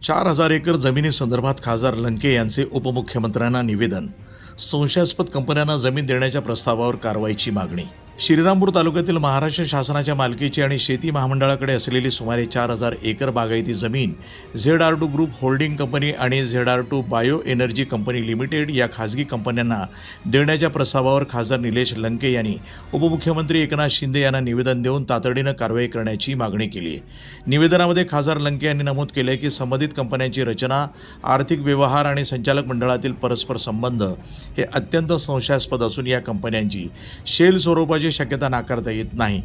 4,000 acre जमिनीसंदर्भात खासदार लंके यांचे उपमुख्यमंत्र्यांना निवेदन. संशयास्पद कंपन्यांना जमीन देण्याच्या प्रस्तावावर कारवाईची मागणी. श्रीरामपूर तालुक्यातील महाराष्ट्र शासनाच्या मालकीची आणि शेती महामंडळाकडे असलेली सुमारे 4,000 एकर बागायती जमीन ZR2 ग्रुप होल्डिंग कंपनी आणि ZR2 bio energy company limited या खाजगी कंपन्यांना देण्याच्या प्रस्तावावर खासदार निलेश लंके यांनी उपमुख्यमंत्री एकनाथ शिंदे यांना निवेदन देऊन तातडीनं कारवाई करण्याची मागणी केली आहे. निवेदनामध्ये खासदार लंके यांनी नमूद केले की संबंधित कंपन्यांची रचना, आर्थिक व्यवहार आणि संचालक मंडळातील परस्पर संबंध हे अत्यंत संशयास्पद असून या कंपन्यांची शेल स्वरूपाची शक्यता नाकारता येत नाही.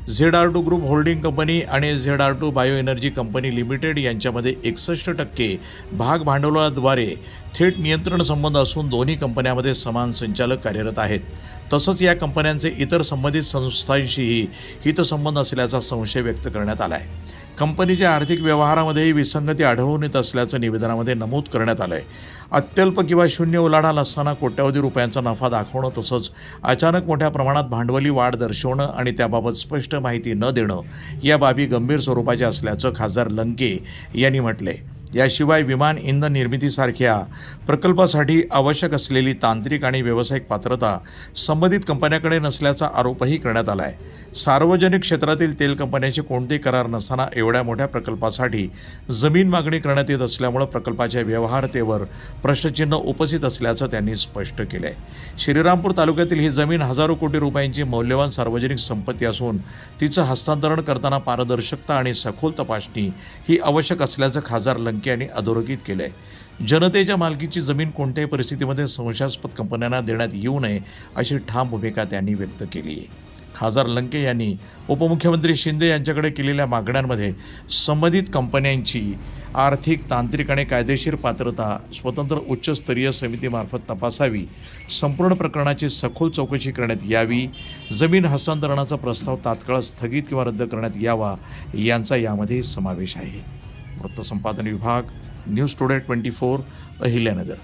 ZR2 ग्रुप होल्डिंग कंपनी आणि ZR2 bio energy company limited यांच्यामध्ये 61% भाग भांडवलाद्वारे थेट नियंत्रण संबंध असून दोन्ही कंपन्यांमध्ये समान संचालक कार्यरत आहेत. तसंच या कंपन्यांचे इतर संबंधित संस्थांशीही हितसंबंध असल्याचा संशय व्यक्त करण्यात आला आहे. कंपनीच्या आर्थिक व्यवहारामध्येही विसंगती आढळून येत असल्याचं निवेदनामध्ये नमूद करण्यात आलं आहे. अत्यल्प किंवा शून्य उलाढाल असताना कोट्यवधी रुपयांचा नफा दाखवणं, तसंच अचानक मोठ्या प्रमाणात भांडवली वाढ दर्शवणं आणि त्याबाबत स्पष्ट माहिती न देणं या बाबी गंभीर स्वरूपाच्या असल्याचं खासदार लंके यांनी म्हटलं आहे. याशिवाय विमान इंधन निर्मितीसारख्या प्रकल्पासाठी आवश्यक असलेली तांत्रिक आणि व्यावसायिक पात्रता संबंधित कंपन्यांकडे नसल्याचा आरोपही करण्यात आला आहे. सार्वजनिक क्षेत्रातील तेल कंपन्यांचे कोणतेही करार नसताना एवढ्या मोठ्या प्रकल्पासाठी जमीन मागणी करण्यात येत असल्यामुळे प्रकल्पाच्या व्यवहार्यतेवर प्रश्नचिन्ह उपस्थित असल्याचं त्यांनी स्पष्ट केलं आहे. श्रीरामपूर तालुक्यातील ही जमीन हजारो कोटी रुपयांची मौल्यवान सार्वजनिक संपत्ती असून तिचं हस्तांतरण करताना पारदर्शकता आणि सखोल तपासणी ही आवश्यक असल्याचं खासदार लंके यांनी अधोरेखित केलं आहे. जनतेच्या मालकीची जमीन कोणत्याही परिस्थितीमध्ये संशयास्पद कंपन्यांना देण्यात येऊ नये अशी ठाम भूमिका त्यांनी व्यक्त केली आहे. खासदार लंके यांनी उपमुख्यमंत्री शिंदे यांच्याकडे केलेल्या मागण्यांमध्ये संबंधित कंपन्यांची आर्थिक, तांत्रिक आणि कायदेशीर पात्रता स्वतंत्र उच्चस्तरीय समितीमार्फत तपासावी, संपूर्ण प्रकरणाची सखोल चौकशी करण्यात यावी, जमीन हस्तांतरणाचा प्रस्ताव तात्काळ स्थगित किंवा रद्द करण्यात यावा यांचा यामध्ये समावेश आहे. वृत्तसंपादन विभाग, न्यूज टुडे 24, अहिल्यानगर.